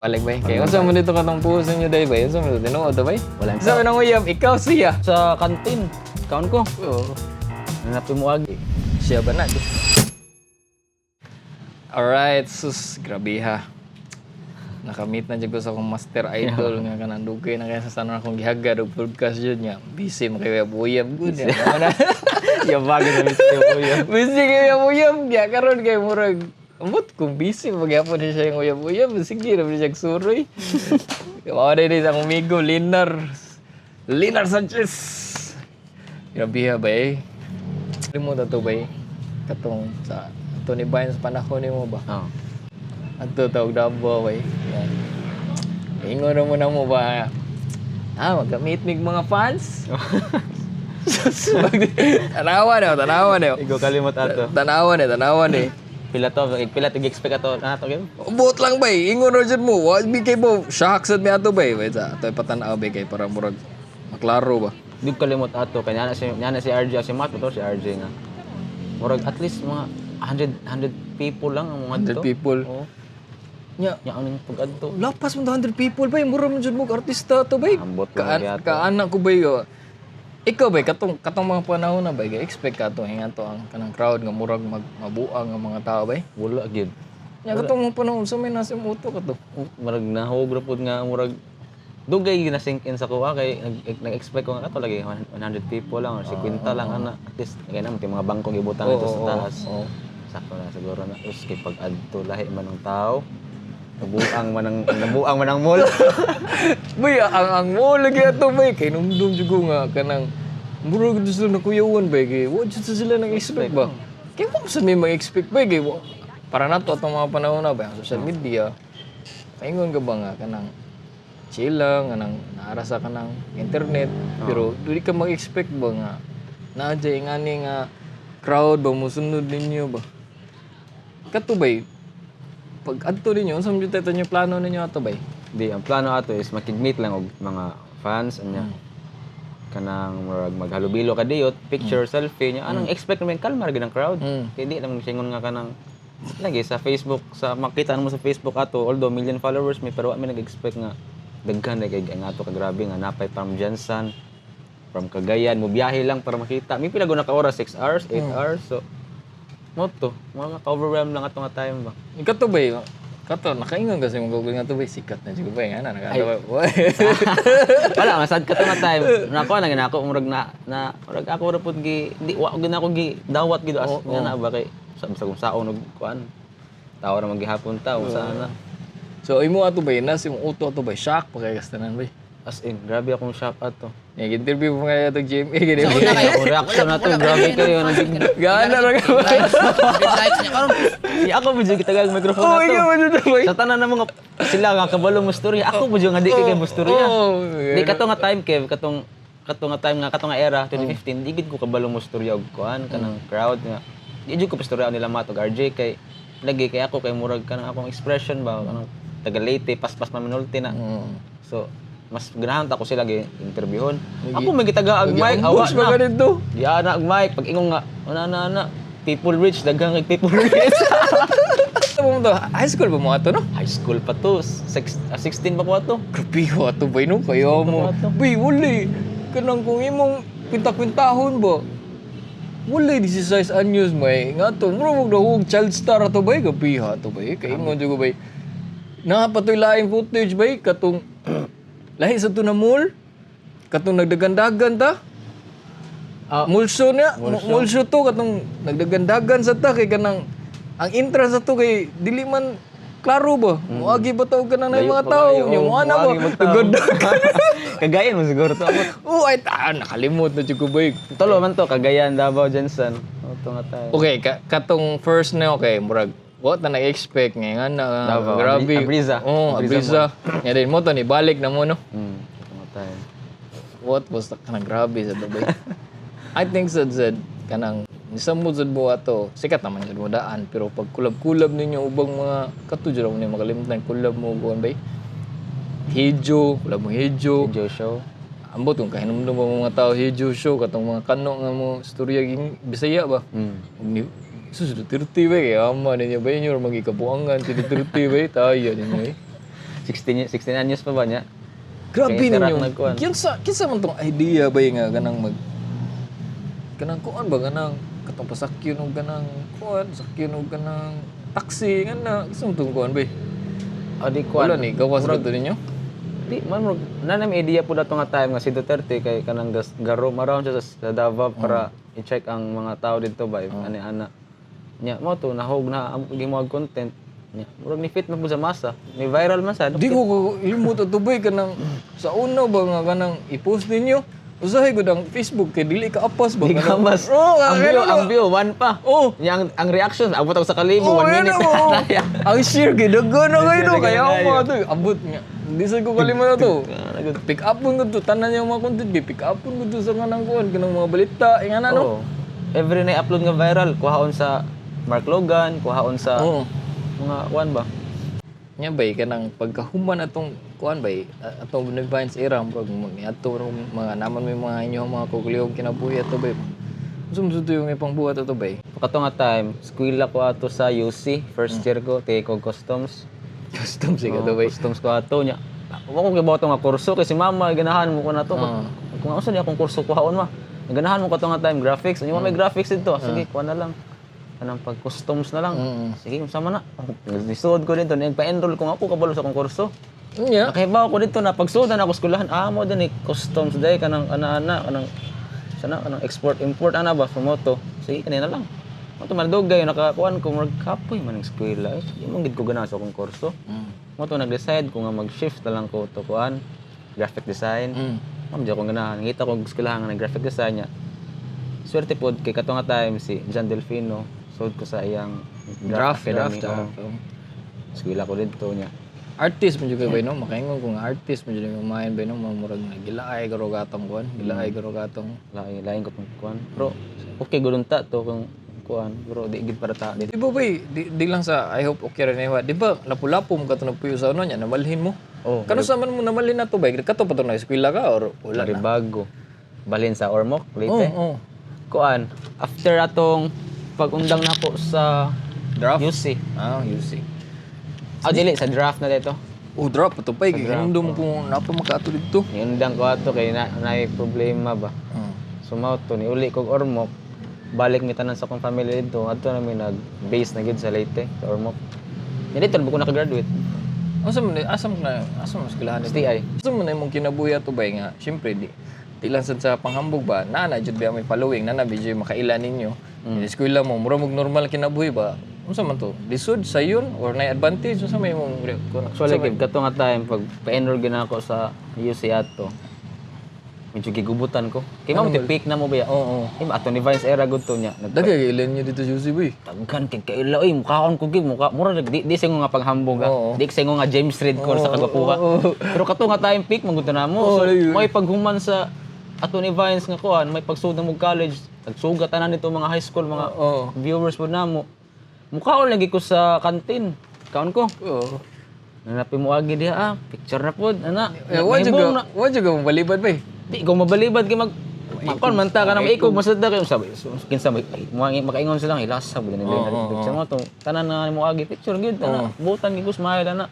Balik ba? Kaya unsa man dito katong puso niyo day ba? Unsa man tinuod to ba? Wala Unsa man ang uyab ikaw siya. Sa kantin, kaon ko. Oo. Hanapin mo agi. Siya ba na? Alright, sus, grabe ha. Nakamit na dyan ko sa akong master idol nga kanang dugay na kaya sa sana akong gihagad og podcast yun niya. Busy mo kayo uyab good ya. Yung bagay na miss yung kuya. Busy kayo uyab ya karon kay murag amot kung busy magyapon na siya yung uyab-uyab sige na siya suroy. Mao na din sa akong amigo Linar Sanchez. Grabe ha ba eh. Mo na to ba eh. Katong sa Tony Bynes panahon mo ba? Oo. Ato tawag dabo ba eh. Yan. Ingon na mo na mo ba? Magkamit mig mga fans. Tanawan eh. Igo kalimot ato. Tanawan eh. Pila tig-expect ato na ato game. Buot lang ba eh. Ingon na dyan mo. Wag kay mo. Shock sad mi ato ba eh. Wait sa. Ito patanaw ba kay para murag maklaro ba. Di kalimot ato kay na si RJ si Matt to si RJ nga. Murag at least mga 100 people lang ang mga 100 people. Oo. Nya. Nya ano yung pag-adto. Lapas mo 100 people ba? Mura mo dyan mo artista to ba eh. Ambot lang gyud ato. Kaanak ko ba yun? Ikaw ba, katong mga panahon na ba, expect ka to, hinga to ang kanang crowd nga murag mabuang ang mga tao ba? Wala gyud. Ya katong mga panahon sa may nasa muto ka to. Murag nahog ra pud nga murag dugay na sink in sa kuha kay nag-expect ko nga ato lagi 100 people lang or 50 lang ana at least kay naman mga bangko gibutang dito sa taas. Oo. Sakto na siguro na us kay pag adto lahi man ng tao. Nabuang man ang mall. Bay, ang mo lagi ato bay, kay numdum jugo nga kanang murag gusto na kuyawan bay, kay what sa sila nag-expect ba? Kay mo sa may mag-expect bay, kay para nato atong mga panahon na ba, ang social media. Paingon ka ba nga kanang chill lang, kanang naarasa ka ng internet, pero dili ka mag-expect ba nga naadya yung ani nga crowd ba musunod ninyo ba? Kato bay, pag adto ninyo, unsa man jud tayo yung plano ninyo ato bay? Di ang plano ato is makig-meet lang og mga fans anya. Kanang murag maghalubilo ka diyot, picture, selfie nya. Anong expect naman kalmar gyud ang crowd. Kay di naman singon nga kanang lagi sa Facebook, sa makita mo sa Facebook ato, although million followers mi pero wa mi nag-expect nga daghan kay nga ato ka grabe nga napay from Jensen, from Cagayan, mo biyahe lang para makita. Mi pila guna ka oras 6 hours, 8 hours. So moto, mga ka-overwhelm lang ato nga time ba. Kato ba kato, nakaingon kasi mong Google nga to ba, sikat na siguro ba yan, nakatawa. Wala, masad ka to nga time. Nako na ginako murag na murag ako ra pud gi di wa gyud ako gi dawat gid as nga na ba kay sa kung saon og kuan. Tawo ra maghihapon ta sana. So, imo ato ba, nas yung auto ato ba, shock pa kay kastanan ba? As in, grabe akong shock ato. Nag-interview mo kaya itong GMA, gini. Ako reaction na to, grabe kayo. Gana lang ka ba? Ako mo dyan kitagal microphone Oh, na to. ikaw mo dito ba? Sa tanan na mga sila nga kabalong mo storya. Ako mo dyan nga di kay mo storya. Di kato nga time Kev, katong nga time nga katong nga era 2015, di gid ko kabalong mo storya og kuan kanang crowd nga. Di jud ko pa storya nila matog RJ kay lagi kay ako kay murag kanang akong expression ba kanang taga Leyte paspas man minulti na. So mas ganahan ta ko sila gi interviewon. Ako may gitaga ag mic awa Push ba na. ganito? Di ana ag mic pag ingong nga ana people rich daghang kay people rich. Ito mo to, high school ba mo ato, no? High school pa to. 16 pa ko ato. Grabe ho ato ba, no? Kayo mo. Bay, wala kanang kung imong kwinta-kwintahon ba? Wala 16 anyos mo eh. Nga to, mura mo nahug child star ato ba? Grabe ha ato ba? Kaya mo dyan ko ba? Nakapatoy laing footage ba? Katong lahi sa to na mall? Katong nagdagandagan ta? Mulso na, mulso to katong nagdagandagan sa ta kay kanang ang entrance sa to kay dili man klaro ba? Muagi ba tawag ka na ng mga tao? Yung mga na ba? Nagdagandagan. Kagayan mo siguro to. Oh, ay nakalimot na ko ba? Tolo man to, Cagayan, Davao, Jensen. Oto nga tayo. Okay, katong first na okay, murag what na nag-expect nga na Davao, grabe. Abriza. Oh, Abriza. Nga din mo to ni balik na mo no. Oto nga tayo. What was kanang grabe sa Dubai. I think sad kanang nisamod sad mo ato. Sikat naman sad mo daan pero pag kulab-kulab ninyo ubang mga katudyo ra mo ni makalimutan kulab mo kuan bay. Hijo, kulab mo hijo. Joe Show. Ambot kung kahinumdum mo mga tao hijo show katong mga kano nga mo istorya ging Bisaya ba. Ni susunod 30 ba kaya ama ninyo ba inyo magikabuangan 30 ba tayo ninyo eh. 16 anyos pa ba niya? Grabe Kaya interact ninyo. nagkuhan. Kinsa man tong idea ba nga ganang kanang kuan ba ganang katong pasakyon og ganang kuan, sakyon og ganang taxi ngana kinsa man tong kuan ba? Adi Wala kuan. ni gawas ka to ninyo. Di man mo nanam idea po dato nga time nga si Duterte kay kanang garo maroon siya sa Davao para i-check ang mga tao dito ba ani ana. Nya mo to nahog na ang gimog content. Nya murag ni fit man po sa masa. Ni viral man sad. Di ko ilmo to tubay kanang sa una ba nga kanang i-post ninyo. Usahay ko ang Facebook kay dili ka apas ba Di ka kanang- mas. Oh, ang view one pa. Oh. Nya ang reaction abot ako sa kalibo 1 minute. Ang share kay daghan na kayo Share kaya kay ako mga to abot nga. Hindi sa ko kalima na to. Nagod. Pick up mo to tanan yung mga content kay pick up mo to sa kanang kuan kanang mga balita nga na no. Oo. Every na upload nga viral kuhaon sa Mark Logan, kuhaon sa Oo. mga one ba. Nya bay kanang pagkahuman atong kuan bay atong Vines era pag ato mga naman may mga inyo mga kukuliyog kinabuhi ato bay. Sumsud to yung ipang buhat ato bay. Kato nga time, eskwela ko ato sa UC, first year ko, take ko customs. Custom siya ato bay. Customs ko ato nya. Wa ko kibaw nga kurso kasi mama ganahan mo ko na to. Kung asa niya akong kurso kuhaon ma. Ganahan mo ko to nga time graphics. Ano may graphics dito? Sige, kuha na lang. Kanang pag customs na lang. Sige, sama na. Nisuod ko dito, nagpa-enroll ko nga ako kabalo sa akong kurso. Nya. Nakahibaw ko dito na pagsudan ako skulahan, mo din customs day kanang ana-ana kanang sana kanang export import ana ba moto. Sige kanina lang. Moto maludogay nakakuan ko mag kapoy man ang eskwela. Imong gid ko ganahan sa akong kurso. Moto nag-decide ko nga mag-shift na lang ko to kuan graphic design. Ma'am di ako ganahan. Ngita ko eskwelahan nga graphic design niya. Swerte pod kay kato nga time si John Delfino sud ko sa iyang Draft. Eskwela ko dito niya. Artist mo juga bay no makaingon kung artist mo juga main bay no mamurag na gilaay garo gatong kuan, gilaay garo gatong. Lain ko tong kuan. Pero okay gudun ta to kung kuan. Pero di gid para ta Di ba bay, di lang sa I hope okay ra niwa. Di ba lapu-lapu mo kato nagpuyo sa ano nya namalhin mo. Oh, Kano sa man mo namalhin na to bay? Kato pa to na eskwela ka or wala na? bago. Balhin sa Ormoc, Leyte. Oo. Kuan, after atong pag-undang nako sa Draft. UC. You see. Dili sa draft na dito. Oh, drop to pay kay kung kung napa makaato dito. Niundang ko ato kay naay problema ba. Sumaw to ni uli kog Ormoc. Balik mi tanan sa akong family dito. Adto na mi nag-base na gid sa Leyte, sa Ormoc. Ni dito ko naka-graduate. Asam eskwelahan dito. STI. Gusto mo na imong kinabuhi ato bay nga, syempre di lang sad sa panghambog ba, na jud ba may following, na medyo makailan ninyo. Yung eskwela mo, mura mong normal kinabuhi ba? Unsa man to? Lisod sayon or na advantage unsa may imong Actually, kay kato nga time pag pa-enroll gid ako sa UC ato. Medyo gigubutan ko. Kay mo pick na mo ba ya? Oo. Ato ni Vines era gud to nya. Dagay ilan niyo dito Juicy boy. Tagkan kay kaila oy mukhaon ko gid mukha mura di singo nga panghambog Oo. di singo nga James Reid ko sa kagapuha. Pero kato nga time pick magud na mo. So may paghuman sa ato ni Vines nga kuan may pagsugod mo college tagsugat tanan nito mga high school mga viewers po namo. Mukhaon lagi ko sa kantin. Kaon ko. Oo. Nanapi mo agi diha picture na pod ana. Wa juga mo balibad bay. Di ko mabalibad kay makon man ta ka na maikog masada kay sabi kinsa makaingon sila nga ilasa bud ni picture mo to tanan na mo agi picture gyud ana butan gi ko smile ana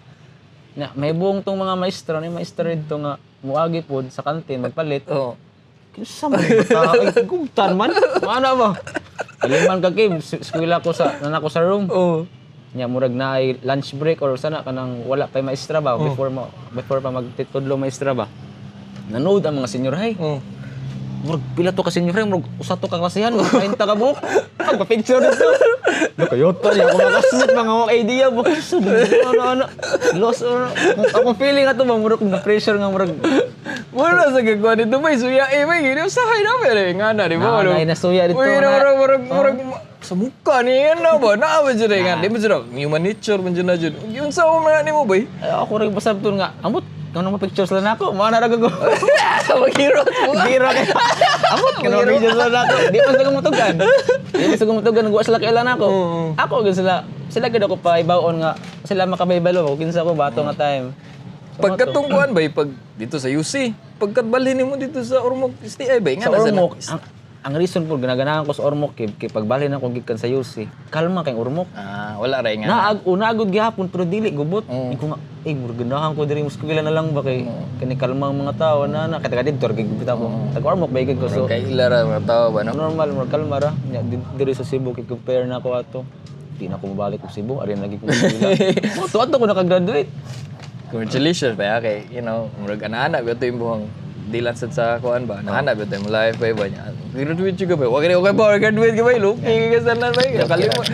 nya may buong tong mga maestro ni maestro dito nga muagi pod sa kantin magpalit Oo. kinsa man ta gugtan man ana ba kaliman ka kim eskwela ko sa nanako sa room Oo. nya murag na ay lunch break or sana kanang wala pa maestra ba before pa magtitudlo maestra ba nanood ang mga senior high. Murag pila to ka senior high, murag usa to ka klasihan, 40 ka buhok. Pagpa-picture dito. Nakayota niya ako makasmit mga idea mo. Ano. Lost ako feeling ato ba murag na pressure nga murag. Wala sa gagawin dito bay suya bay gini usahay na pero nga na di ba? Ay nasuya dito. Uy, murag sa mukha ni yan na ba? Naawa dyan nga. Di ba dyan? Human nature man dyan na dyan. Yung sa mga ni mo ba? Ako rin pasab to nga. Amot, kung naman pictures lang ako, mga naraga ko. Mag-hero. Giro kay. Amot, kung naman pictures lang ako. Di pa sila gumutugan. Di pa sila gumutugan. Nagawa sila kailan ako. Ako, sila gano'n ako pa ibaon nga. Sila makabaybalo. Kinsa ko, bato nga time. Pagkatungkuan ba? Pag dito sa UC. Pagkatbalhin mo dito sa Ormoc STI ba? Sa Ormoc, ang reason po ginaganahan ko sa Ormoc kay pagbalhin ako gikan sa UC. Kalma kay Ormoc. Wala rin nga. Naagod gihapon pero dili gubot. Ko nga ganahan ko diri muskila na lang ba kay kani kalmang mga tao na kay taga dito gigubit ako. Taga Ormoc ba ko so Kay ilara mga tao ba no? normal mo kalma ra. Nya, diri sa Cebu kay compare na ako ato. Di na ako mabalik og Cebu, ari lagi ko muskila. Tuwa ko naka-graduate. Congratulations ba kay murag ana ba to imong dilan sad sa kuan ba? Ana ba to imong life ba niya? Graduate juga ba? Okay ba? Graduate ka ba? Luki ka sa nan ba? Nakalimot.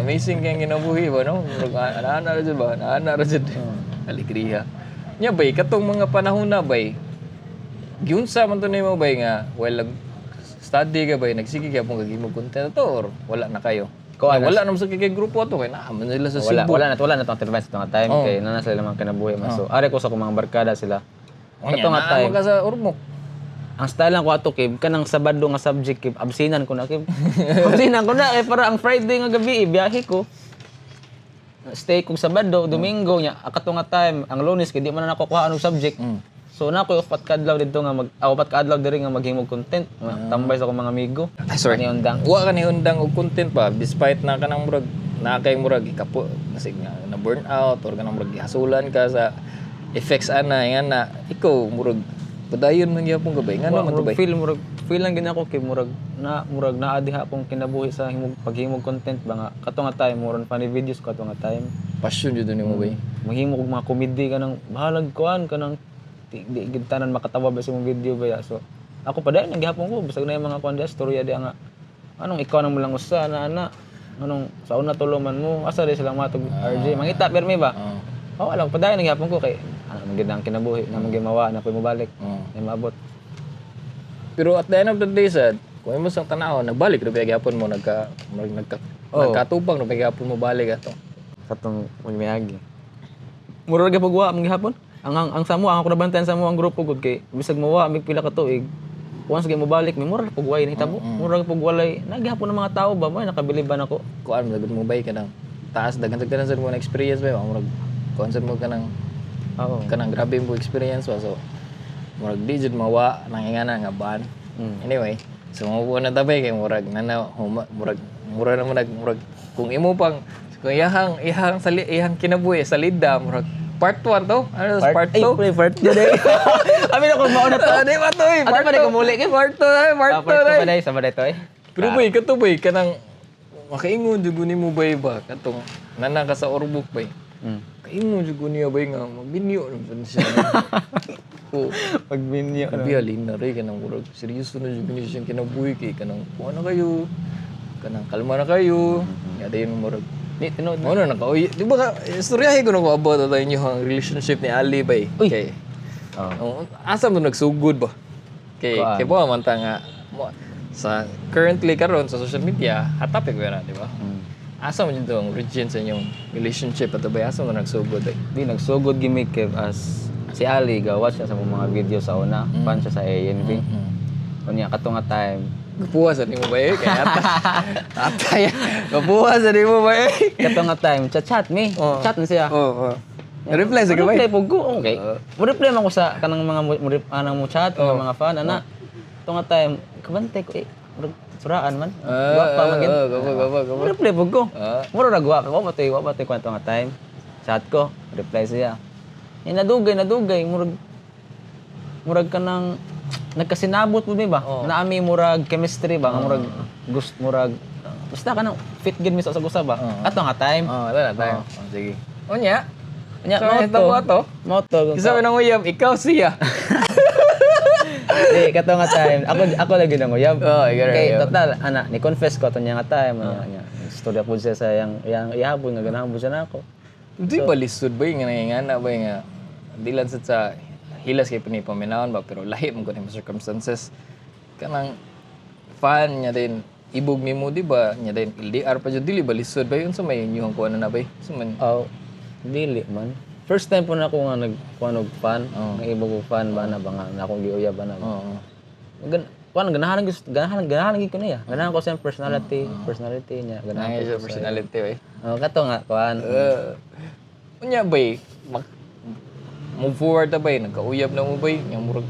Amazing kang ginabuhi ba no? Murag ana ra jud ba? Ana ra jud. Aligriya. Nya bay katong mga panahon na bay. Giunsa man to nimo bay nga study ka bay nagsige ka pong gagimog content to or wala na kayo? Wala naman sa kay grupo to kay naaman nila sa Cebu. Wala na tong advance tong time kay nana sila mga kinabuhi man. So are ko sa akong mga barkada sila. Kato nga time. Ka sa Ormoc. Ang style lang ko ato kay kanang Sabado nga subject kay absinan ko na kay. Absinan ko na kay para ang Friday nga gabi biyahe ko. Stay kong Sabado, Domingo nya akato nga time ang Lunes kay di man na nakukuha og subject. So na ko upat ka adlaw dito nga upat ka adlaw diri nga maghimog content. Tambay sa akong mga amigo. Sorry. Undang. Wa ka ni undang og content pa despite na kanang murag na kay murag ikapo kasi nga na burn out or kanang murag gihasulan ka sa effects ana nga na ikaw murag padayon man gyapon gabay ngano man to bay. Feel lang gina ko kay murag naa diha akong kinabuhi sa paghimog content ba nga kato nga time moron funny videos kato nga time. Passion jud nimo bay. Maghimo og mga comedy kanang bahalag kuan kanang di gintanan makatawa ba sa mong video ba ya. So ako pa dahil naghapon ko basag na yung mga kuan dia storya dia nga anong ikaw nang mulang usa na ana anong sa una tuloman mo asa di silang matog RJ mangita permi ba. Wala pa dahil naghapon ko kay magid ang kinabuhi na magimawa na koy mobalik. Ay maabot. Pero at the end of the day sad kung imo sang tanaw nagbalik ra gyapon mo nagkatubang ra gyapon mo balik ato. Katong miyagi. Mura ra gyapon wa mong gihapon. Ang samo ang ako nabantayan sa mo ang grupo gud kay bisag mowa mig pila ka tuig. Once gyud mo balik may mura ra pugway ni hitabo. Mura ra pugwalay naghapon ng mga tao ba mo nakabiliban ako. Kuan mo gud mo bay kanang taas daghan sad mo na experience ba murag kuan mo kanang grabe mo experience ba so murag di jud mawa nang ingana nga ban. Anyway, so mo na tabay kay murag murag kung imo pang kung ihang kinabuhi sa lida murag part 1 to? Ano sa part 2? Ay, part 2 day. Amin ako mauna to. Di ba to eh? Ano pa rin kumuli? Part 2 Part 2 pa day, sa baday to eh. Pero boy, kato boy, kanang makaingon jud ni mo bay ba katong nana ka sa Ormoc bay. Kaingon jud niya bay nga magbinyo naman siya. Magbinyo. Bialin na rin kanang murag seryoso na jud niya siyang kinabuhi kay kanang ano kayo? Kanang kalma na kayo. Nga dayon murag Ni tinod. Ano na ka? Di ba ka, istoryahin ko na ko about ito yung relationship ni Ali ba eh. Okay. Asa mo nagsugod ba? Kay ba man ta nga sa currently karon sa social media, hatapik ko na, di ba? Asa mo dito ang origin sa inyong relationship at ba asa mo nagsugod eh? Di nagsugod gimik as si Ali gawas siya sa mga video sa una, fan siya sa ANB. Kunya kato nga time Kapuwasan ni mo ba eh? Kaya atay. Kapuwasan ni mo ba eh? kato nga time chat me. Chat na siya. Reply sa gabay. Reply po ko. Okay. Mo reply man ko sa kanang mga anang mo chat mga fan ana. Kato nga time kabantay ko suraan man. Guwapa man gid. Mo reply po ko. Mura ra guwapa ko matay kwento nga time. Chat ko, reply siya. Nadugay murag kanang nagkasinabot mo ba? Naami murag chemistry ba? Murag murag basta ka nang fit gid mi sa gusa ba? Ato nga time. Wala na time. Sige. Unya. Moto. Kisa mo nang uyab, ikaw siya. Di kato nga time. Ako lagi nang uyab. Okay, total ana ni confess ko ato nga time nya. Istorya pud siya sa yang ihapon nga ganahan pud siya nako. Di ba lisod ba yung nga ba nga dilan sa hilas kay panipaminawan ba pero lahi man ko ni circumstances kanang fan niya din ibog nimo di ba niya din LDR pa jud dili ba lisod ba yun sa may inyong kuan na ba suman dili man first time po na ako nga nagkuan og fan nga ibog og fan ba na nga akong giuyab ba na ganahan ko niya ganahan ko sa personality niya ganahan ko sa personality kato nga kuan unya ba move forward na ba nagkauyab na mo ba yung murag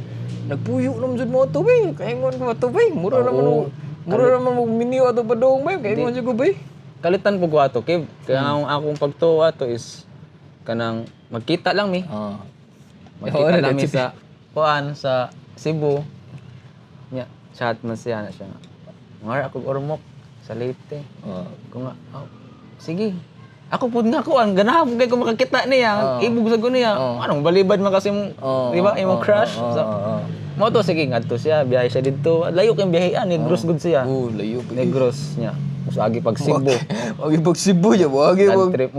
nagpuyo naman jud mo to bay. Kaingon ko to bay. Mura naman mo miniwa to padong bay. Kaingon jud ko bay. Kalitan po ko ato, Kev. Kaya ang akong pagtuo ato is kanang magkita lang mi. Magkita lang mi sa kuan sa Cebu. Nya, chat man siya na siya. Ngar ako ormok sa Leyte. Ko nga, sige. Ako pud nga kuan ganahan kay ko makakita niya. Ibog sa ko niya. Anong balibad man kasi mo, di ba? Imong crush. Mo to sige ngadto siya, biyahe siya didto. Layo kay biyahean, Negros gud siya. Layo. Negros niya. Usagi pag Cebu. Wagi pag Cebu ya, wagi Land trip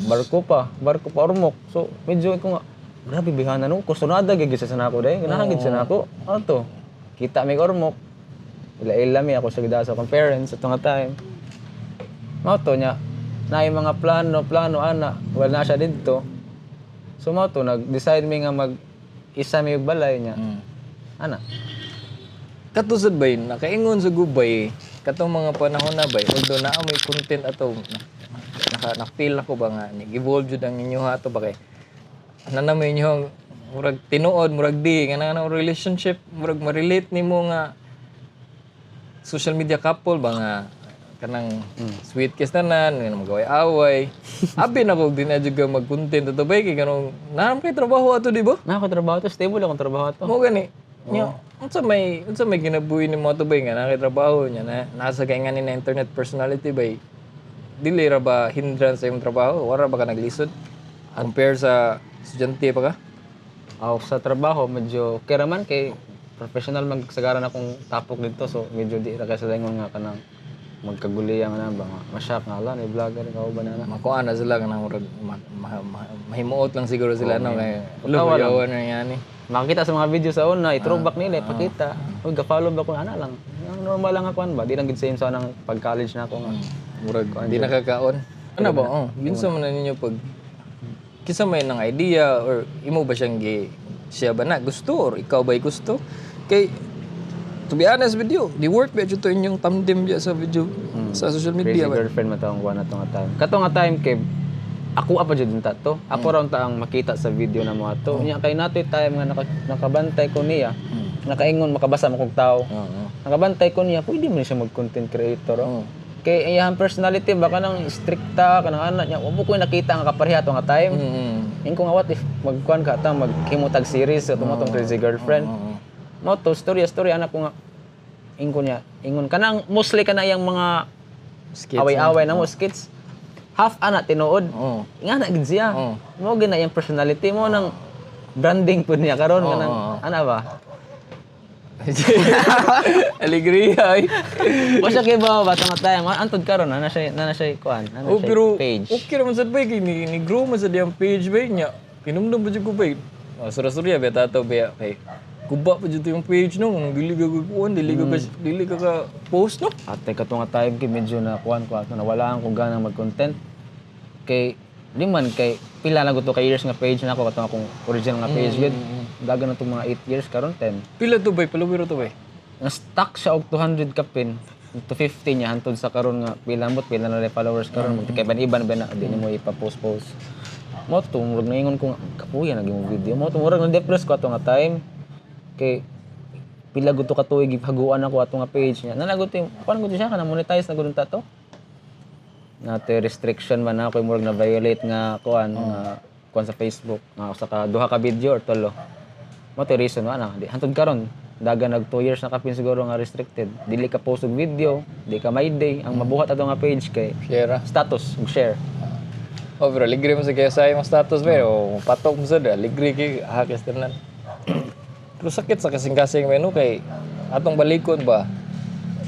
barko pa ormok. So medyo ko nga grabe bihanan no. Kusonada gyud sa nako day. Ganahan gyud sa nako. Ano to? Kita mi ormok. Ila mi ako sa gida sa parents sa nga time. Mo to nya naay mga plano ana. Wala na siya didto. So mo to nag-decide mi nga mag-isa mi og balay niya. Ana. Katusod bay, nakaingon sa gubay, katong mga panahon na bay, although naa may content ato, nakapil ako ba nga, nag-evolve jud ang inyo ato ba kay, na may inyo, murag tinuod, murag di, nga na relationship, murag ma-relate ni mo nga, social media couple ba nga, kanang sweet kiss na magaway-away. Abi na ko din na juga mag-content ato bay, kay kanong, naram kay trabaho ato, di ba? Nakatrabaho to, stable akong trabaho to. Mo gani. Nya, unsa may ginabuhi ni mo to bay nga nakitrabaho niya na nasa kay nga ni na internet personality bay. Dili ra ba hindrance sa imong trabaho? Wala ba ka naglisod? Compare sa estudyante pa ka? Ako sa trabaho medyo okay raman kay professional magsagaran akong tapok dito so medyo di ra kay sa lingon nga kanang magkaguliyan nga na ba masyak nga ala ni vlogger ka ba na Makuha na sila nga murag mahimuot lang siguro sila no kay lumayawan na yan eh. Makikita sa mga video sa una, i-throwback nila, ipakita. Uy, ga-follow ba ko? Ana lang. Normal lang ako ba? Di lang gid same sa nang pag-college na ako nga. Murag, di nakakaon. Ano ba? Ginsa man na ninyo pag kisa may nang idea or imo ba siyang siya ba na gusto or ikaw ba'y gusto? Kay to be honest with you, di work ba to inyong tandem biya sa video sa social media ba? Crazy girlfriend matawang kuha na to nga time. Kato nga time kay ako apa jud ta to. Ako raw ta ang makita sa video na mo ato. Nya kay nato time nga nakabantay ko niya. Nakaingon makabasa mo kog tao. Nakabantay ko niya, pwede mo siya mag-content creator. Kay iyang personality baka nang strikta kanang ana nya. Wa mo ko nakita nga kapareha to nga time. Ingko nga what if magkuan ka ta maghimutag series sa tumotong Crazy Girlfriend. Mo to story anak ko nga ingko niya. Ingon kanang mostly kana yang mga away-away na mo skits. Half ana tinuod. Nga na gid siya. Mo gina yung personality mo nang branding pud niya karon kanang ana ba? Alegria ay. O siya kay ba nga tayo antod karon na siya kuan. Pero page. okay raman sad bay kay ni grow man sa diyang page bay niya. Kinumdum ba jud ko bay. Sura-surya ba tato ba kay kuba pa jud yung page no. Dili ka post no. Ate kato nga time kay medyo na kuan ko ato nawalaan ko ganang mag-content. Kay di man kay pila na gusto kay years nga page na ako kato akong original nga page gid. Dagan na tong mga 8 years karon 10. Pila to bay? Palawiro to bay? Na-stuck siya og 200 ka pin. To 50 niya hantod sa karon nga pila na followers karon kay ban-iban ba na di mo ipa-post. Mo to murag naingon ko kapuya naging video. Mo to murag na-depress ko ato nga time. Kay pila gud to ka tuig gihaguan ako ato nga page niya. Nanagot paano gud siya kana monetize na gud ta to. Nate restriction man ako murag na violate nga kuan sa Facebook nga sa duha ka video or tulo. Mo to reason ana di hantod karon daga nag 2 years na kapin siguro nga restricted. Dili ka post og video, di ka may day ang mabuhat ato nga page kay share status ug share. Pero ligre mo sa kaya sa imong status ba o patok mo sa ligre kay hakis tanan. Pero sakit sa kasing-kasing menu kay atong balikon ba.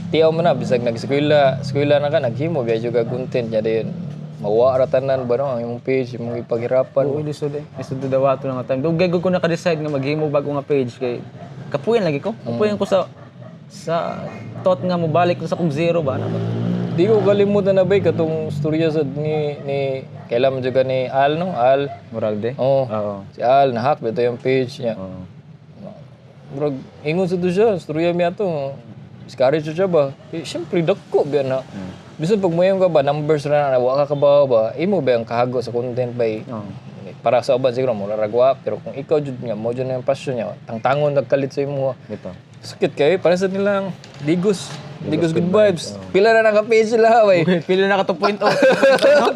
Tiyaw mo na bisag nag-eskwela na ka naghimo biya jud ka content nya dayon. Mawa ra tanan ba no ang imong page imong ipaghirapan. Oo, lisod eh. Lisod daw ato nga time. Dugay gud ko naka-decide nga maghimo bago nga page kay kapuyan lagi ko. Kapuyan ko sa thought nga mo balik ko sa kog zero ba na ba. Di ko kalimutan na bay katong storya sa ni kailan man jud ka ni Al no Al Moralde. Oo. Si Al na-hack bito yung page niya. Murag ingon sa to siya, storya mi ato. Discourage siya ba? Eh, siyempre dako biya na. Bisan pag mayong ka ba numbers ra na wa ka ba imo ba ang kahago sa content bay. para sa uban siguro mura ragwa pero kung ikaw jud nga mo jud na yung passion niya tangtangon nagkalit sa imo Dito. sakit kayo para sa nilang digos good vibes pila na naka-page sila bay Pila na ka 2.0.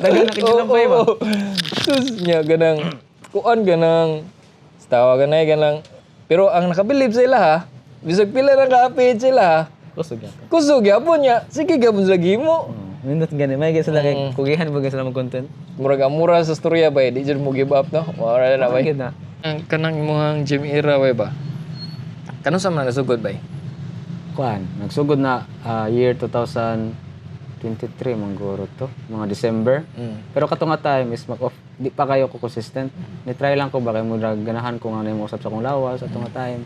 Dagan na kinyo ng bay ba? sus niya ganang kuan ganang tawa ganay ganang pero ang nakabilib sa ila ha bisag pila na naka-page sila ha Kusog yan. kusog yapon niya sige gapon sa gimo Nindot gani, may gaya sila kay kugihan ba sila mag content? murag amura sa storya bay di jud mo give up no wala na bay Bakit na? ang kanang imong gym era bay ba kano sa man nasugod bay Kuan, nagsugod na year 2023 mangguro to, mga December. Pero kato nga time is mag-off, di pa kayo ko consistent. Ni-try lang ko ba kay mo ganahan ko nga na mo usap sa akong lawas sa nga time.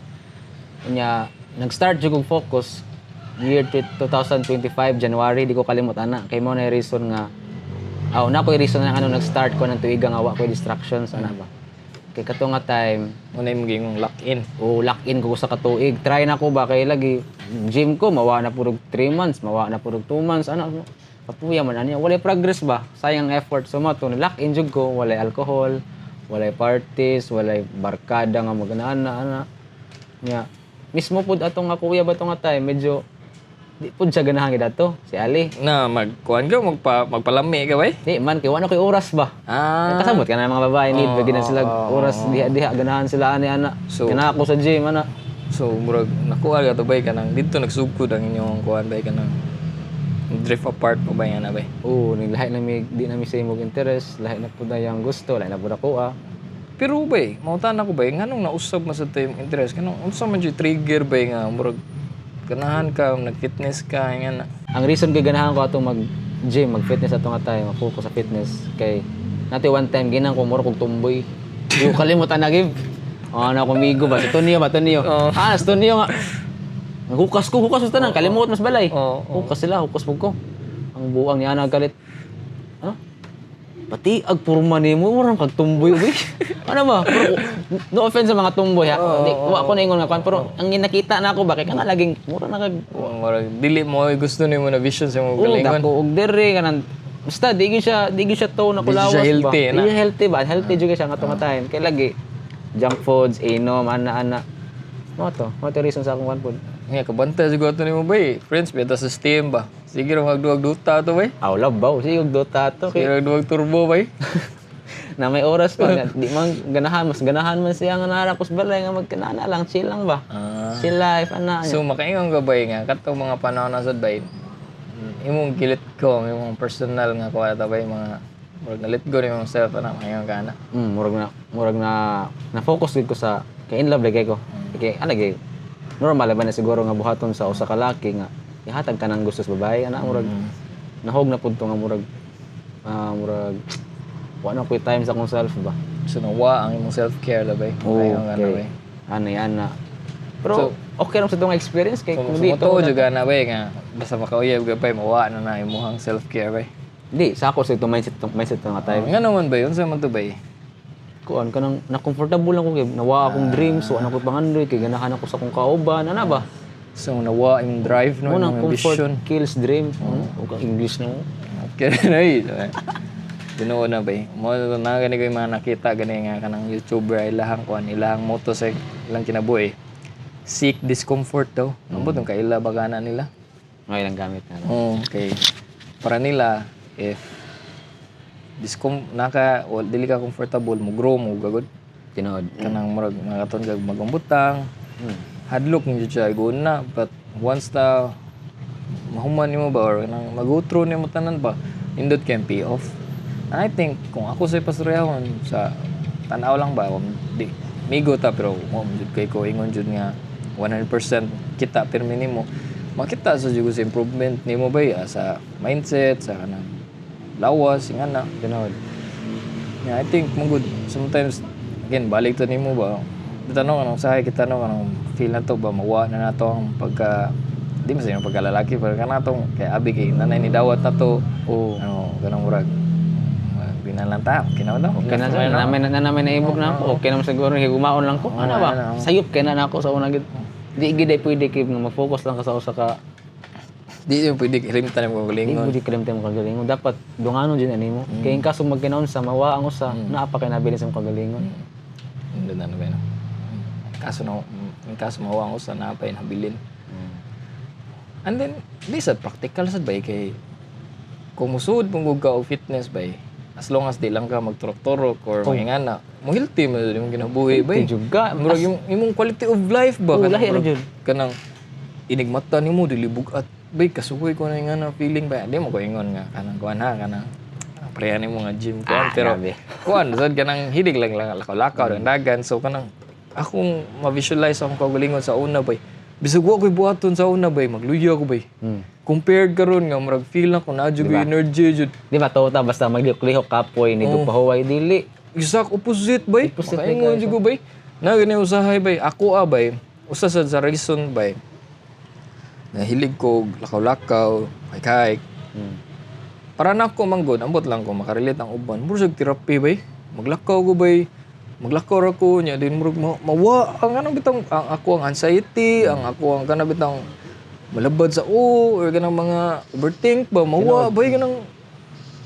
Unya, nag-start jud kog focus year 2025 January di ko kalimot ana kay mo na reason nga na ko reason nga ano nag-start ko ng tuigang awa ko distractions ana ba. Kay kato nga time unay mo gingong lock in lock in ko sa katuig. Try na ko ba kay lagi gym ko mawa na purog 3 months, mawa na purog 2 months ano papuya man ani wala progress ba sayang effort so mo to lock in jud ko wala alcohol wala parties wala barkada nga magana-ana nya mismo pud atong nga kuya ba to nga time medyo di pud siya ganahan gid ato si Ali na magkuan ka magpalami ka bay di man kay wala koy oras ba kasabot ka na mga babae need ba gid sila oras diha ganahan sila ani ana So- kana ako sa gym ana so murag nakuha ka to bay kanang dito nagsugod ang inyong kuan bay kanang drift apart mo bay ana bay Oo, lahi na mi di na mi same og interest, lahi na pud na yang gusto, lahi na pud ako pero bay mautan ako bay nganong nausab mo sa time interest kanang unsa man jud trigger bay nga murag ganahan ka nag-fitness ka nga na Ang reason kay ganahan ko ato mag gym, mag fitness ato nga tayo, mag-focus sa fitness kay nati one time ginang ko mura kog tumboy. Yung kalimutan na give. Ano kumigo ba? Si Tonio ba? Tonio. Si Tonio nga. Hukas sa tanan, kalimot mas balay. Hukas sila, hukas mo ko. Ang buang niya nagalit. Pati ag purma nimo murang kagtumboy uy. Ano ba? Pero, no offense sa mga tumboy ha. Di wa ko na ingon nga kan pero ang nakita na ako bakit kana laging mura na kag murag dili mo gusto nimo na vision sa imong galingon. galingon Dako og dere kanan basta di gyud siya to na kulawas siya healthy, ba. na? Di siya healthy ba? Healthy jud siya nga tumatahin. Kay lagi junk foods, inom, ana. Mo to reason sa akong one food. nga kabanta siguro to nimo bay friends beta sa Steam ba sige ra magduwag duta to bay Aw labaw, sigog Dota to sige kay ra duwag turbo bay na may oras pa nga, di man ganahan man siya nga narakos balay nga magkanana lang chill lang ba. Chill life ana. so makaingon ka bay nga katong mga panahon na sad bay imong gilit ko imong personal nga kuha ta bay mga murag na let go ni imong self ana makaingon ka na Murag na focus gid ko sa kay in love kay ko. Kay ana gay normal ba na siguro nga buhaton sa usa ka laki nga ihatag ka nang gusto sa babae ana murag nahog na pud to nga murag wa na koy time sa akong self ba. so nawa ang imong self care la bay makaingon ka na bay Ana. Pero okay lang sa itong experience kay so kung di to juga na bay nga basta makauyab ka bay mawa na imong self care bay di sa ako sa itong mindset nga time. nga naman bay unsa man to bay Kuan kanang na comfortable lang ko kay nawa akong dreams so ano ko pangandoy kay ganahan ako sa akong kauban ana ba. so nawa imong drive no Unang imong comfort vision kills dreams. Ug English na mo. okay na yun Dinuo na ba mo na gani ko yung mga nakita gani nga kanang YouTuber ay ilahang kuan ilahang motto sa ilang kinabuhi seek discomfort daw ambot yung kaila bagana nila Ngay lang gamit na. okay para nila if dili ka comfortable mo grow mo gagod Tinood. kanang murag nakaton kag magumbutang hadlok ni jud siya guna but once na mahuman nimo ba or nang magutro nimo tanan ba indot kay pay off and I think kung ako sa pastoryahon sa tan-aw lang ba di migo ta pero mo jud kay ko ingon jud nga 100% kita pirmi nimo makita sa jud sa improvement nimo ba sa mindset sa kanang lawas ingana Tinood. yeah, I think mo good sometimes again balik to nimo ba tanong anong sahay kita tanong anong feel na to ba mawa na nato ang pagka di man sa yung pagkalalaki pero kanatong kay abi kay nanay ni dawat na to ano ganang murag binalan ta kinaw daw Okay na namin naibog na ako. Okay naman siguro higumaon lang ko. Ano ba? Sayop kay na ako sa una gid. Di gid ay pwede kay mag-focus lang ka sa usa ka Di yung pwede kilimtan mo Hindi galingon. mo di kalimtan mo kagalingon. Dapat dunganon dyan ani mo. Kaya in kaso magkinaon sa mawa ang usa, naapa kay nabilis ang kagalingon. Hindi na naman. Kaso mawang ko sa napay nabilin. And then, di sad practical sad ba kay kung musud mong ka og fitness ba as long as di lang ka magturok-turok or mangingana, mo healthy mo yung kinabuhi ba. Juga. Murag yung imong quality of life ba lahi ra jud. kanang inigmata nimo dili bugat bay kasugoy ko na nga na feeling ba di mo ko ingon nga kanang kuan ha kanang preyan mo nga gym kuan pero grabe. kuan sad kanang hilig lang lakaw-lakaw ng dagan so kanang akong ma-visualize akong kagalingon sa una bay bisag wa ko'y buhaton sa una bay magluya ko bay compared karon nga murag feel na ko na jud energy jud Di ba tota basta maglihok kapoy ni pahuway dili. exact opposite bay kaingon jud ko bay na gani usahay bay ako bay usa sad sa reason bay na hilig ko lakaw-lakaw hike para na ako manggod ambot lang ko makarelate ang uban murag therapy bay maglakaw ko bay maglakaw ra ko nya din murag mawa ang kanang bitang ang ako ang anxiety ang ako ang kanang bitang malabad sa or kanang mga overthink ba mawa bay kanang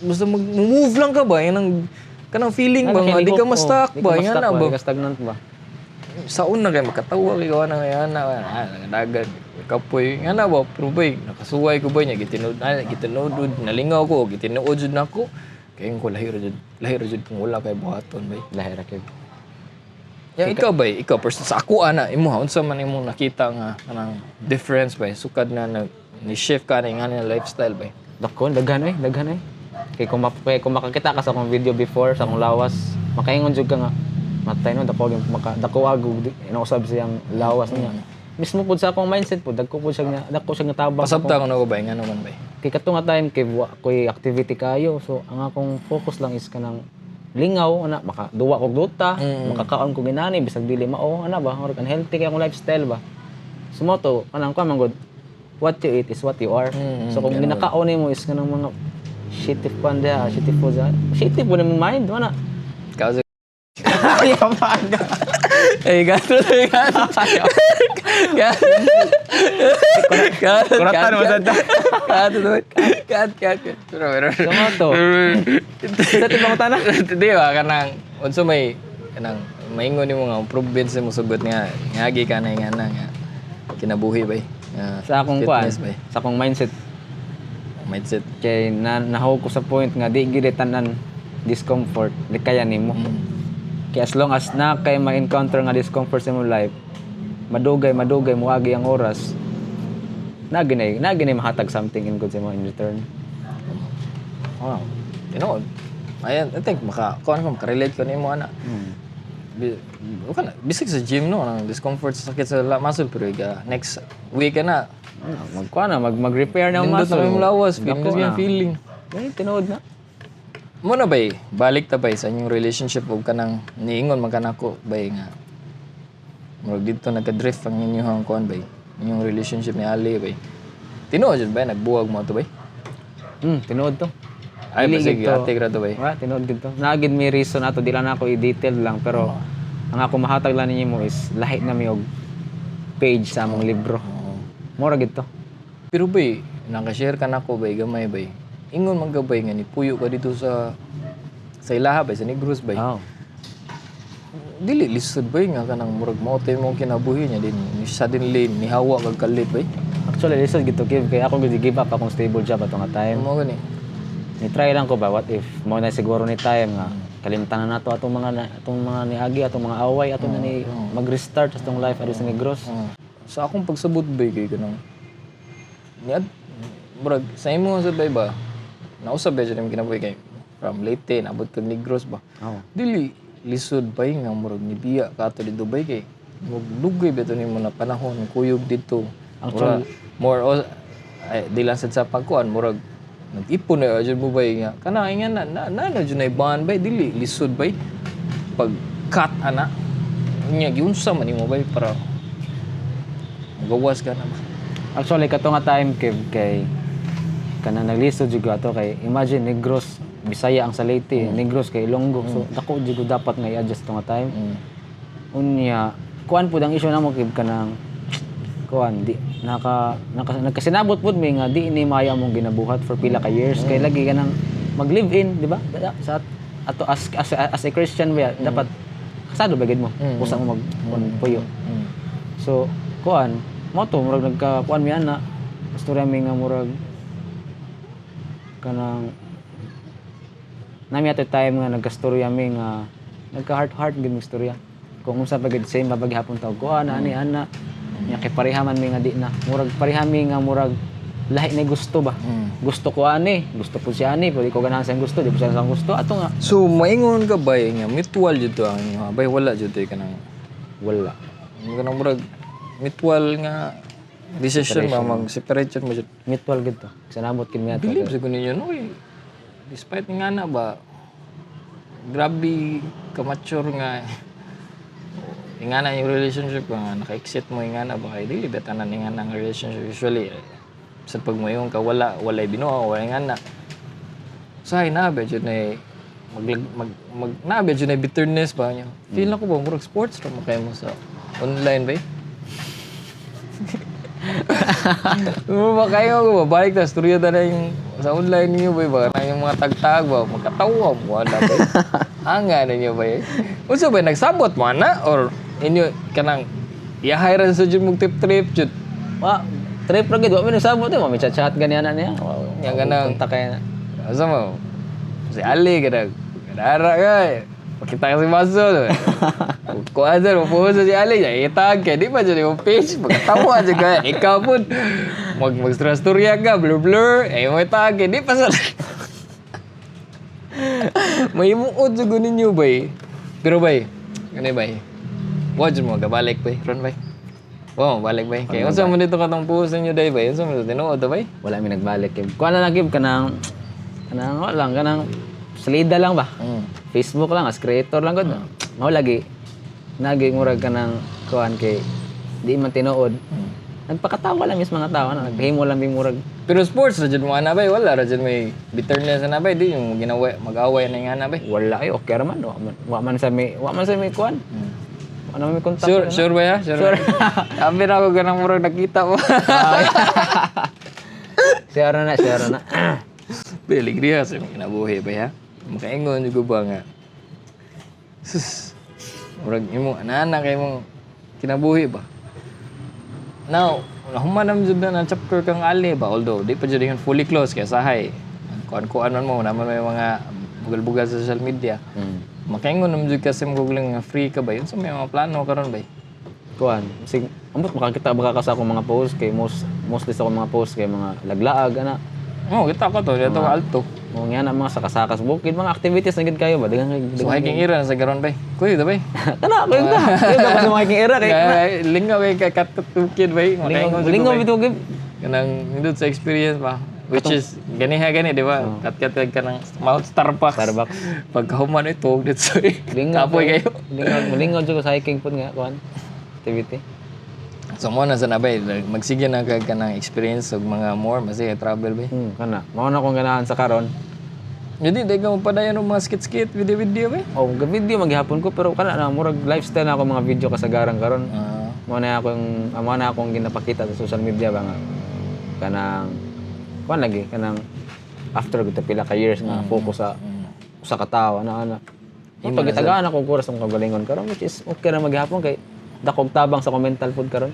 basta mag-move lang ka ba yan kanang feeling ba nga di ka ma-stuck ba yan na ba Di ka stagnant ba? sa una kay makatawa kay kawan nga yan na dagat kapoy nga na ba pero bay nakasuway ko ba niya gitinuod nalingaw ko gitinuod jud nako kay ko lahir jud kung wala kay buhaton bay Lahir ra kay. ya ikaw bay ikaw person sa ako ana imo unsa man imong nakita nga kanang difference bay sukad na ni shift ka na nga na lifestyle bay Daghan eh. Kay kung makakita ka sa akong video before sa akong lawas, makaingon jud ka nga matay no dako dako agog inausab siyang lawas niya. Mismo pud sa akong mindset pud dako siya nga tabang. pasabta ko na ko bay nga naman bay Kay kato nga time kay ko'y activity kayo. So ang akong focus lang is kanang lingaw ana makaduwa kog duta, makakaon ko ginani bisag dili mao ana ba or unhealthy kay akong lifestyle ba. Sumoto kanang ka manggod what you eat is what you are. So kung ginakaon nimo is kanang mga shitty panda, shitty foods. Shitty po na mo mind, wala. kasi Ayaw paga. ay gato Kuratan mo sa ta. kat pero Sumoto. Sa tibang utana. di ba kanang unsa may kanang maingon nimo nga improvements mo sugot nga ngagi ka na nga kinabuhi bay Sa akong kuan, fitness bay sa akong mindset mindset kay nahaw ko sa point nga di gid tanan discomfort di kaya nimo. Kaya as long as na kay ma-encounter nga discomfort sa imong life, madugay mo agi ang oras. Naginay mahatag something in good sa mo in return. wow tinuod ayan I think makarelate ko nimo ana bisig sa gym no ang discomfort sa sakit sa muscle pero next week na Mag-repair na ang nindot muscle. na yung lawas feeling Dako na na. feeling Ay, tinood na. mo na bay balik ta bay sa inyong relationship ug kanang niingon man kanako bay nga murag dito nagka-drift ang inyong kuan bay inyong relationship ni Ali bay tinuod jud bay nagbuwag mo to bay Tinood to. ay Dili basig gid to. ate ra to bay Tinood gid to. Naagid may reason ato, di lang ako i-detail lang pero ang ako mahatag lang ninyo mo is lahi na mi og page sa among libro. Mura gid to. pero bay naka-share ka nako bay gamay bay ingon man gabay nga ni puyo ka dito sa ilaha bay sa Negros bay Oh. dili lisod bay nga kanang murag mao tay mo kinabuhi niya din suddenly ni hawa kag kalit bay Actually, lisod gid to give kay ako gid give up akong stable job ato nga time. mo gani Ni try lang ko ba what if mo na siguro ni time nga kalimtan na nato atong mga niagi atong mga away atong na ni mag-restart sa atong life adto sa Negros. sa akong pagsabot bay kay kanang niad murag sa imo sa bay ba nausab ba jud kinabuhi kay from Leyte nabot kag Negros ba Oh. dili lisod bay nga murag nibiya ka ato dito bay kay dugay beto nimo na panahon kuyog dito Actually, more di lang sad sa pagkuan murag nag-ipon na jud mo bay nga kana nga na jud na iban bay dili lisod bay pag cut ana nya giunsa man nimo bay para magawas ka na ba Actually, kato nga time kay kanang naglisod jud ato kay imagine Negros, Bisaya ang sa Leyte, Negros kay Ilonggo. So dako jud dapat nga i-adjust to nga time. Unya, kuan pud ang issue namo kay kanang kuan di nagkasinabot pud mi nga di ni maya mong ginabuhat for pila ka years kay lagi ka nang mag-live in, di ba? Sa ato as a Christian ba dapat kasado ba gid mo usa mo puyo. So kuan mo to murag nagka kuan mi ana istorya mi nga murag kanang nami ato time nga nagkastorya mi nga nagka heart gid mi istorya kung unsa pa gid same babagi hapon taw kuan ani ana nya kay parehaman mi nga di na murag parehami nga murag lahi na gusto ba gusto ko ani gusto po siya ani pwede ko ganahan sa gusto di po siya sa gusto ato nga So maingon ka ba nga mutual jud to ang inyo bay wala jud to kanang wala kanang murag mutual nga decision ba mag separate jud mo jud. mutual gid to sanabot kid mi ato Believe sa kuno yun oy. Despite nga na ba grabe ka mature nga ingana yung relationship nga naka-exit mo ingana ba kay dili betanan ingana ang relationship usually sa pagmayon ka walay binuo wala ingana say nabe jud na mag nabe jud na bitterness ba niya feel na ko ba murag sports ra mo kay mo sa online ba ba kayo ko ba balik ta storya na yung sa online niyo ba na yung mga tagtag ba magkatawa mo wala ba anga ninyo ba unsa ba nagsabot mo ana or inyo kanang yahay ra sa jud mong trip jud wa trip ra gid wa mi nasabot mo mi chat ganyan niya yang kanang kontak kay na asa mo si Ali kada kay pakita kasi maso ko azar mo po si Ali ya itag kay di pa jud yung page magtawa jud ka ikaw pud mag-storya ka blur ay mo itag kay di pa sa may muod jud ninyo bay pero bay kanay bay wad mo gabalik bay ron bay wow balik bay kay unsa man dito katong post ninyo day bay unsa man tinuod to bay wala mi nagbalik kay kuan na gib kanang wala lang kanang salida lang ba Facebook lang as creator lang gud mao lagi naging murag kanang kuan kay di man tinuod nagpakatawa lang mis mga tao na naghimo lang bing murag pero sports ra jud mo ana bay wala ra jud may bitterness na bay di yung ginawa mag-away na nga ana bay wala ay okay ra man wa man sa may kuan ano may kontak sure ba ya sure sabi na ako ganang murag nakita mo share na Beli dia sa mga kinabuhi ba ya? Makaingon juga ba nga. Sus. Murag imo ana kay mong kinabuhi ba. Now, humanam jud na chapter kang Ali ba although di pa jud yung fully close kay sahay. Kuan-kuan man mo naman may mga bugal-bugal sa social media. Makaingon nam jud kasi mo nga free ka ba yun sa may mga plano karon ba. Kuan sig ambot makakita baka sa akong mga post kay mostly sa akong mga post kay mga laglaag ana. Oh, kita ko to dito alto. Mo nga na mga sakasakas bukid mga activities na gid kayo ba daghang So hiking era sa garon bay. Kuy ta bay. Kana ko ta. Kuya ba sa hiking era kay lingaw kay katukid bay. lingaw bitaw gid Kanang nindot sa experience ba which is gani di ba? Kat ka ng Mount Starbucks. Pagkahuman ito dito sa kapoy kayo. Lingaw jud sa hiking pud nga kuan activity. So mo na sa nabay magsige na kag kanang experience og mga more masaya travel bay. Kana mao na kong ganahan sa karon. Jadi dai ka padayon og mga skit video bay. Oh, video maghapon ko pero kana na murag lifestyle na ako mga video kasagaran karon. Mao na akong ginapakita sa social media ba nga kanang kuan lagi kanang after kita pila ka years nga focus sa usa ka tawo ana. Pagitagaan ako kuras ang kagalingon karon which is okay ra maghapon kay dakog tabang sa mental food karon.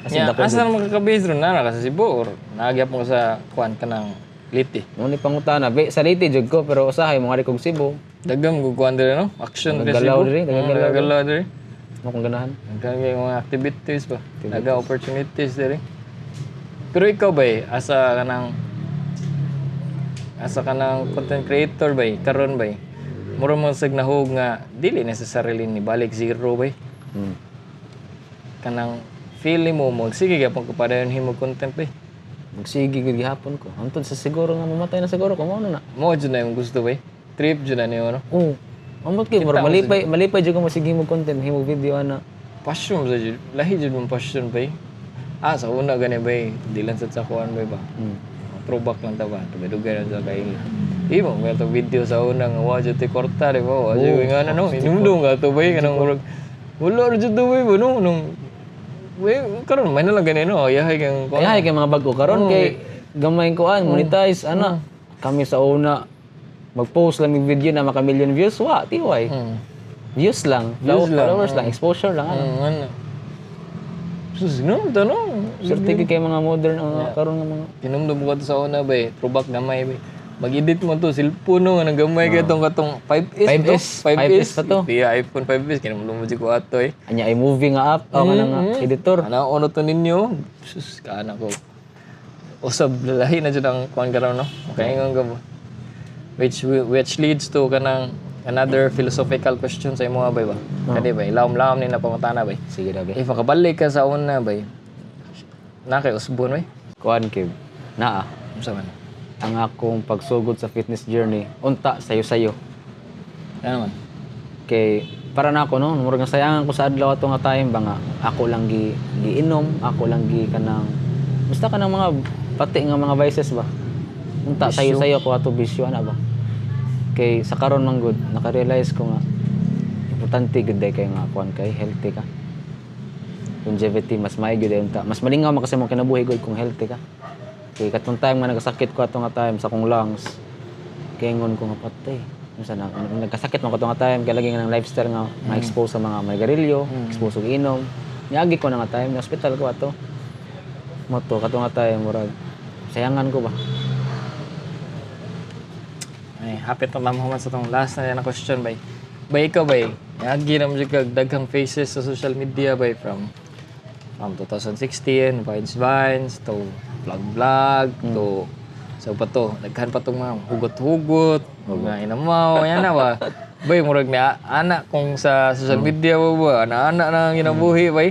Asa na makaka-base ron na sa Cebu or naagya mo sa kuan kanang Liti. Mo ni pangutana sa Liti jud ko pero usahay mo ari kog Cebu. Daghang guguan dire no? Action dire Galaw Cebu. diri, Galaw dire. Mo kong ganahan. Kaya mga activities ba? Naga opportunities dire. Pero ikaw ba asa kanang content creator ba karon ba? Mura mo sag nahog nga dili necessarily ni balik zero ba? Kanang feeling mo sige gyapon ko padayon himo content ba? Magsige gid gihapon ko. Antod sa siguro nga mamatay na siguro ko mao na. Mo jud na yung gusto ba? Trip jud na niyo no? Oo. Ambot kay mura malipay jud ko masige mo content himo video ana. Passion sa jud. Lahi jud mong passion ba? Sa una gani ba? Di lang sa kuan ba? Throwback lang ta ba? Dugay lang sa kaila. Imo may to video sa una nga wa jud ti korta di ba? Wa jud nga no. Inumdum nga to ba kanang murag wala ra jud to ba no nung karon may na lang ganino, yahay kang Ay kay mga bago karon kay gamay ko monetize ana. Kami sa una mag-post lang ng video na maka million views, wa tiway. Views lang, followers lang, exposure lang ano. ano. Sus, no, tanong. Serte kay mga modern karon nga mga Tinumdum ko sa una ba, throwback gamay ba. Mag-edit mo to, cellphone no, nagamay ka katong 5S. 5S pa to. Di iPhone 5S, kinumdum mo ko ato eh. anya ay movie nga app o nga editor. Ano, ono to ninyo? Sus, kaana ko. Usab, lalahi na dyan ang kuhan ka no? Okay, nga ba? Which leads to kanang another philosophical question sa imo ba ba? Kani ba, ilawom-lawom ni na pangutana ba? Sige ra be. If makabalik ka sa una ba, na kay usbon ba? Kuan kay naa Sa man? ang akong pagsugod sa fitness journey unta sayo-sayo. Ano man? Kay para na ako no, murag nga sayangan ko sa adlaw ato nga time ba nga ako lang giinom, ako lang kanang basta kanang mga pati nga mga vices ba. Unta sayo-sayo ko ato bisyo ana ba. Kay sa karon man gud naka-realize ko nga importante gud day kay nga kuan kay healthy ka. Longevity mas maay gud unta. Mas malingaw man kasi mo kinabuhi gud kung healthy ka. Kay katong time nga nagasakit ko ato nga time sa kong lungs. Kay ngon ko nga patay. Unsa na nagkasakit man ko ato nga time kay lagi nga ng lifestyle nga ma-expose sa mga magarilyo, expose og inom. Niagi ko na nga time na hospital ko ato. Moto kato nga time murag sayangan ko ba. Ay, hapit na mahuman sa tong last na question bay. Bay ikaw bay, yagi na mo kag daghang faces sa social media bay from 2016, Vines to vlog to sa pa to, daghan pa tong mga hugot-hugot, mga inamaw, yan na ba? Bay, murag na anak kung sa social media ba, ana-ana na ang ginabuhi bay.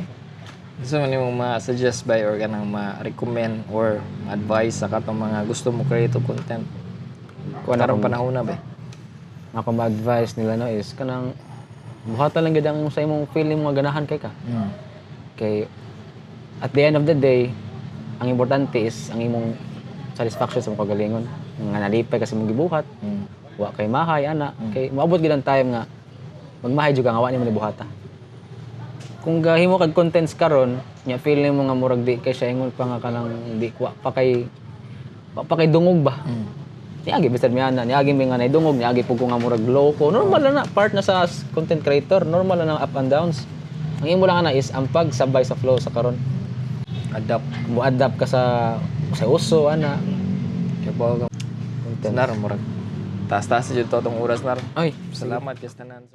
Gusto man nimo ma-suggest bay or kanang ma-recommend or advice sa katong mga gusto mo create og content? Kung narong panahon na ba? Ako ma-advise nila no is kanang buhatan lang gid ang sa imong feeling mo ganahan kay ka. Kay at the end of the day, ang importante is ang imong satisfaction sa imong kagalingon. Nga nalipay kasi mong gibuhat. Wa kay mahay ana. Kay moabot gid ang time nga magmahay jud ka nga wa nimo ni buhata. Kung gahimo kag contents karon, nya feeling mo nga murag di kay siya ingon pa nga kanang di wa pa kay dungog ba. Niagi bisad mi ana, niagi mi nga nay dungog, niagi pug ko nga murag loko. Normal na part na sa content creator, normal na up and downs. Ang imo lang ana is ang pagsabay sa flow sa karon. Mo-adapt ka sa uso ana. Kaya po, Content. nar, murag. Taas-taas dito itong oras nar. Ay, Salamat, yes tanan.